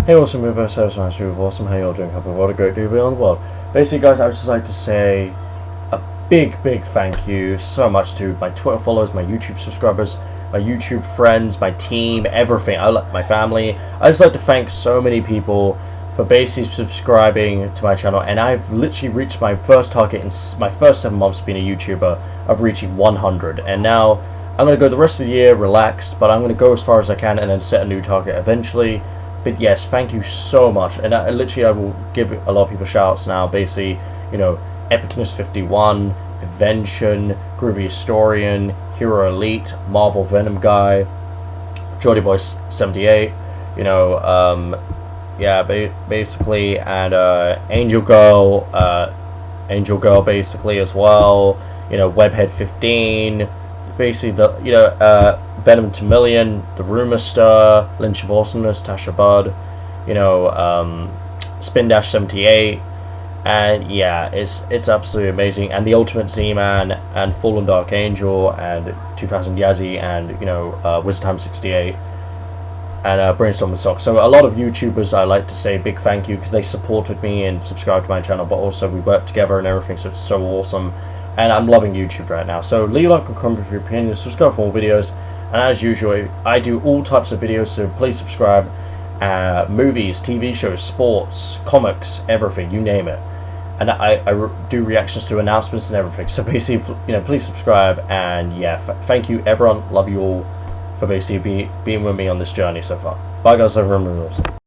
Hey, awesome movers, so smash you awesome. How you all doing? Happy what a great day to be on the world. Basically, guys, I would just like to say a big thank you so much to my Twitter followers, my YouTube subscribers, my YouTube friends, my team, everything. I like my family. I just like to thank so many people for basically subscribing to my channel, and I've literally reached my first target in my first 7 months being a YouTuber of reaching 100, and now I'm going to go the rest of the year relaxed, but I'm going to go as far as I can and then set a new target eventually. But yes, thank you so much, and I will give a lot of people shout-outs now. Basically, you know, Epicness51, Invention, Groovy Historian, Hero Elite, Marvel Venom Guy, Jordy Boy 78, you know, yeah, basically, and Angel Girl basically as well, you know, Webhead 15, basically the Venom to Million, the Rumor Stir, Lynch of Awesomeness, Tasha Bud, you know, Spin Dash 78, and yeah, it's absolutely amazing. And the Ultimate Z-Man, and Fallen Dark Angel, and 2000 Yazzie, and you know, Wizard Time 68, and Brainstorm and Sock. So a lot of YouTubers, I like to say big thank you because they supported me and subscribed to my channel, but also we worked together and everything, so it's so awesome. And I'm loving YouTube right now. So leave a like and comment with your opinions, subscribe for more videos, and as usual, I do all types of videos, so please subscribe. Movies, TV shows, sports, comics, everything, you name it. And I do reactions to announcements and everything. So basically, you know, please subscribe, and yeah, thank you everyone, love you all for basically being with me on this journey so far. Bye guys, over and